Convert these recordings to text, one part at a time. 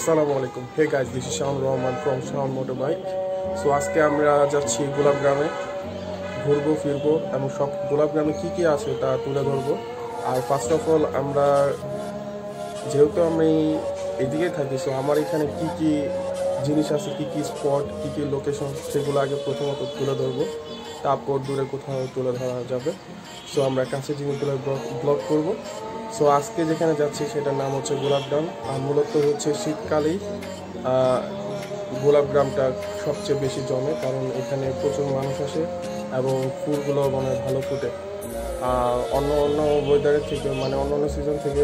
Assalamualaikum. Hey guys, this is Shaun Rahman from Shaun Motorbike. So আজকে আমরা যাচ্ছি গোলাপ গ্রামে ঘুরবো ফিরবো এবং সব গোলাপ গ্রামে কি কি আছে তা তুলে ধরবো। আর ফার্স্ট অফ অল আমরা যেহেতু আমি এদিকে থাকি, সো আমার এখানে কি কি জিনিস আছে, কি কি স্পট, কি কি লোকেশন, সেগুলো আগে প্রথমত তুলে ধরবো, তারপর দূরে কোথাও তুলে ধরা যাবে। সো আমরা কাছে জিনিসগুলো ব্লগ করবো। সো আজকে যেখানে যাচ্ছি সেটার নাম হচ্ছে গোলাপ গ্রাম। আর মূলত হচ্ছে শীতকালেই গোলাপ গ্রামটা সবচেয়ে বেশি জমে, কারণ এখানে প্রচুর মানুষ আসে এবং ফুলগুলো মানে ভালো ফুটে। অন্য ওয়েদারের থেকে মানে অন্য সিজন থেকে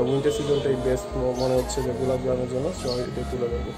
উইন্টার সিজনটাই বেস্ট মনে হচ্ছে যে গোলাপ গ্রামের জন্য। সো এটা তুলে দেবো।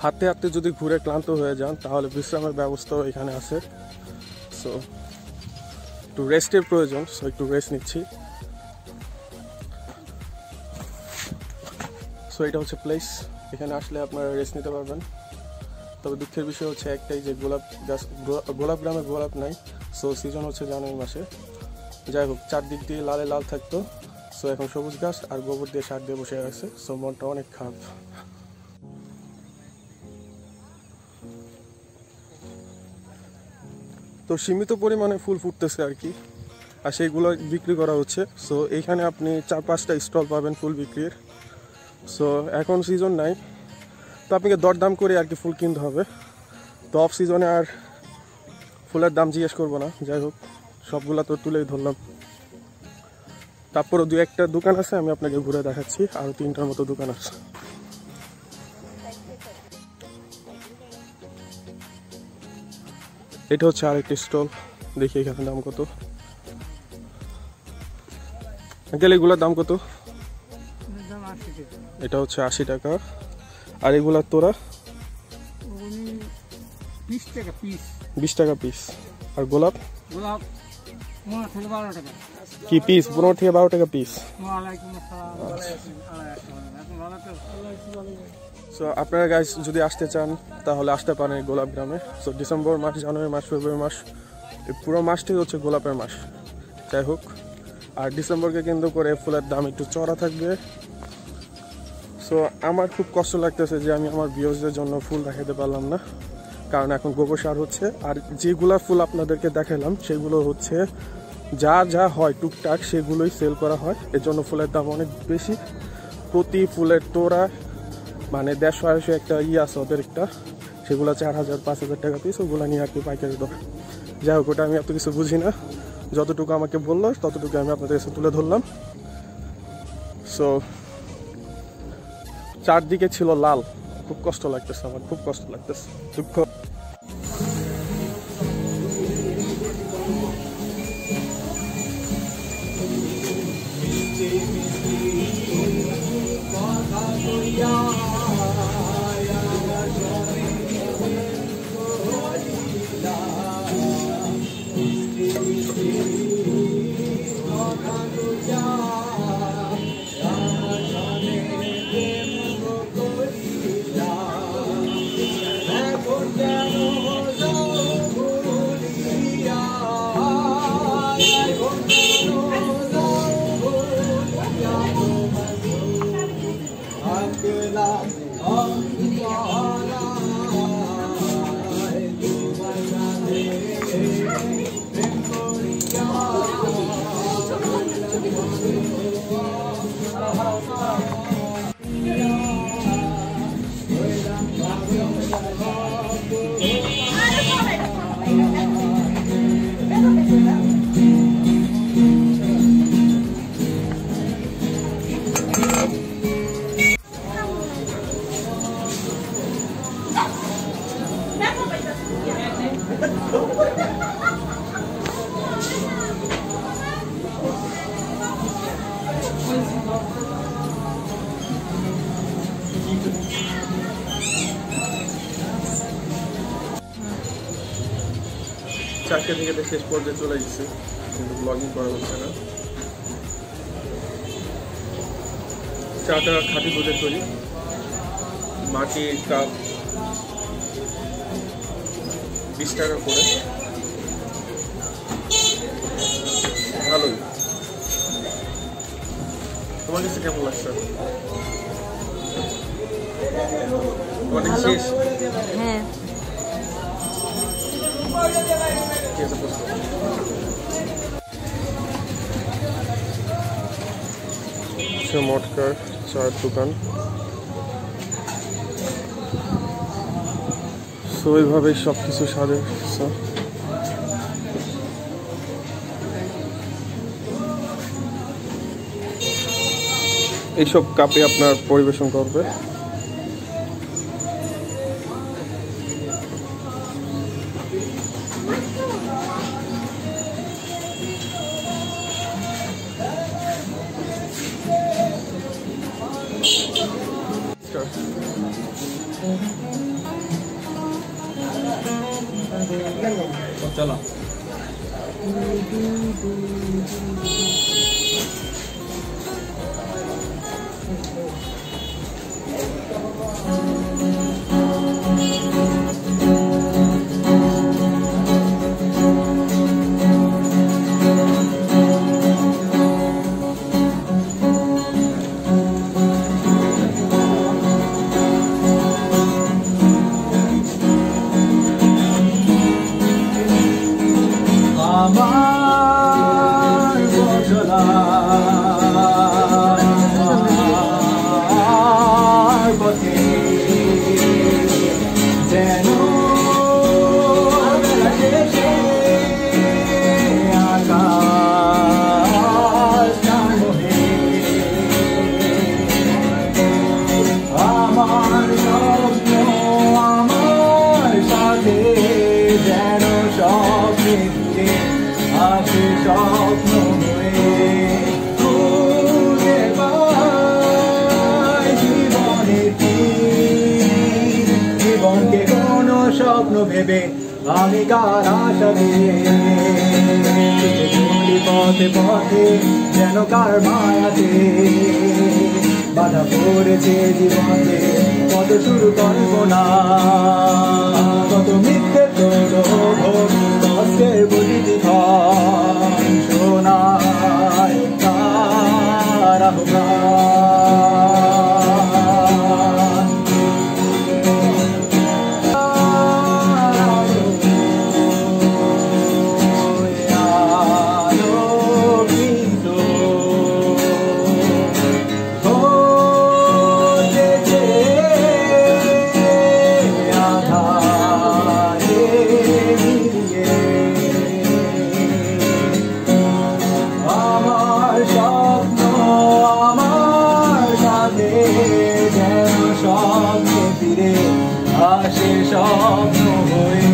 হাঁটতে হাঁটতে যদি ঘুরে ক্লান্ত হয়ে যান তাহলে বিশ্রামের ব্যবস্থাও এখানে আছে। সো একটু রেস্টের প্রয়োজন, সো একটু রেস্ট নিচ্ছি। সো এটা হচ্ছে প্লেস, এখানে আসলে আপনারা রেস্ট নিতে পারবেন। তবে দুঃখের বিষয় হচ্ছে একটাই যে গোলাপ গ্রামে গোলাপ নাই। সো সিজন হচ্ছে জানুয়ারি মাসে। যাই হোক, চারদিক দিয়ে লালে লাল থাকতো, সো এখন সবুজ ঘাস আর গোবর দিয়ে সার দিয়ে বসে আছে। সো মনটা অনেক খারাপ। তো সীমিত পরিমাণে ফুল ফুটতেছে আর কি, আর সেইগুলো বিক্রি করা হচ্ছে। সো এইখানে আপনি 4-5টা স্টল পাবেন ফুল বিক্রির। সো এখন সিজন নাই, তো আপনাকে দরদাম করে আর কি ফুল কিনতে হবে। তো অফ সিজনে আর ফুলের দাম জিজ্ঞেস করবো না। যাই হোক, সবগুলা তো তুলেই ধরলাম। তারপরও 2-1টা দোকান আছে, আমি আপনাকে ঘুরে দেখাচ্ছি। আরও 3টার মতো দোকান আছে। এটা হচ্ছে আরেকটি স্টল, দেখি এখানে দাম কত। আঙ্কেল এগুলোর দাম কত? এটা হচ্ছে 80 টাকা। আর এগুলার তোরা 20 টাকা পিস। 20 টাকা পিস। আর গোলাপ? গোলাপ কি পিস? 15 থেকে 12 টাকা পিস। সো আপনারা গাইস যদি আসতে চান তাহলে আসতে পারেন গোলাপ গ্রামে। সো ডিসেম্বর মাস, জানুয়ারি মাস, ফেব্রুয়ারি মাস, এই পুরো মাসটি হচ্ছে গোলাপের মাস। যাই হোক, আর ডিসেম্বরকে কেন্দ্র করে ফুলের দাম একটু চড়া থাকবে। সো আমার খুব কষ্ট লাগতেছে যে আমি আমার ভিউয়ার্সদের জন্য ফুল দেখাতে পারলাম না, কারণ এখন গোবর সার হচ্ছে। আর যেগুলা ফুল আপনাদেরকে দেখালাম সেগুলো হচ্ছে যা যা হয় টুকটাক সেগুলোই সেল করা হয়, এর জন্য ফুলের দাম অনেক বেশি। প্রতি ফুলের তোড়া মানে 150-200 একটা আছে ওদের একটা, সেগুলো 4000-5000 টাকা পিস, ওগুলো নিয়ে আর কি পাইকারি দর। যাই হোক, ওটা আমি এত কিছু বুঝি না, যতটুকু আমাকে বললো ততটুকু আমি আপনাদের কাছে তুলে ধরলাম। সো চারদিকে ছিল লাল, খুব কষ্ট লাগতেছে আমার, খুব কষ্ট লাগতেছে, দুঃখ। চারটে থেকে শেষ পর্যায়ে চলে গেছে, কিন্তু ব্লগিং করা হচ্ছে না। চাটা খাঁটি দুধের তৈরি, মাটির কাপ 20 টাকা করে, ভালোই। তোমার কাছে কেমন লাগছে? অনেক শেষ। হ্যাঁ, মটকার চার দোকান। সো এইভাবেই সব কিছু সাজে। এইসব কাপে আপনার পরিবেশন করবে। চলো স্বপ্ন ভেবে আমি কার আশা দিয়ে পথে পথে যেন কার মায়াতে বাধা পড়েছে জীবনে কত শুরু কল্পনা কত মিথ্যে প্রলোভন কষ্টের প্রতিটি ক্ষণ শোনায় তার আহ্বান স্বপ্ন হয়ে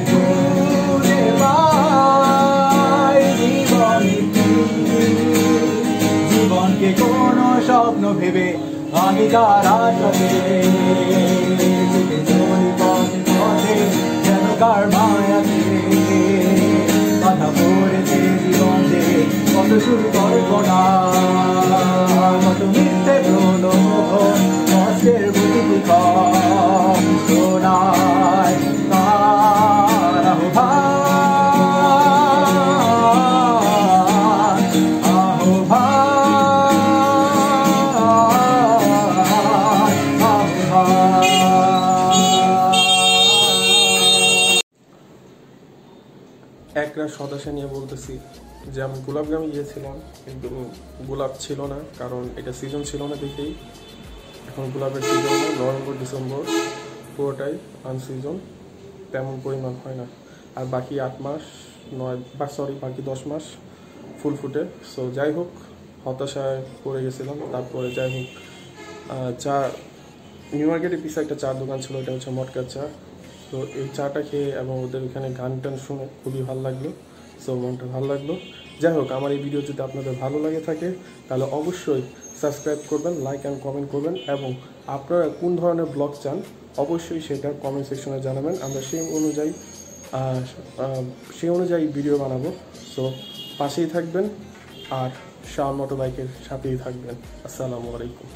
ঘুরে পাই জীবনকে কোন স্বপ্ন ভেবে আমি তার আশাতে পথে পথে যেন কার মায়াতে বাধা পড়েছে জীবনে কত শুরু কল্পনা কত মিথ্যে প্রলোভন কষ্টের প্রতিটি ক্ষণ শোনায় তার একরা হতাশা নিয়ে বলতেছি যে আমি গোলাপ গ্রামে গিয়েছিলাম, কিন্তু গোলাপ ছিল না, কারণ এটা সিজন ছিল না দেখেই। এখন গোলাপের সিজন না, নভেম্বর ডিসেম্বর পুরোটাই আনসিজন, তেমন পরিমাণ হয় না। আর বাকি 8 মাস বাকি 10 মাস ফুল ফুটে। সো যাই হোক, হতাশায় পড়ে গেছিলাম। তারপরে যাই হোক, চা নিউ মার্কেটের পিছনে একটা চার দোকান ছিল, এটা হচ্ছে মটকার চা। তো এই চাটা খেয়ে এবং ওদের ওখানে গান টান শুনে খুবই ভালো লাগলো। সো মনটা ভালো লাগলো। যাই হোক, আমার এই ভিডিও যদি আপনাদের ভালো লাগে থাকে তাহলে অবশ্যই সাবস্ক্রাইব করবেন, লাইক অ্যান্ড কমেন্ট করবেন, এবং আপনারা কোন ধরনের ব্লগ চান অবশ্যই সেটা কমেন্ট সেকশনে জানাবেন। আমরা সেই অনুযায়ী ভিডিও বানাবো। সো পাশেই থাকবেন আর শাওন মোটরবাইকের সাথেই থাকবেন। আসসালামু আলাইকুম।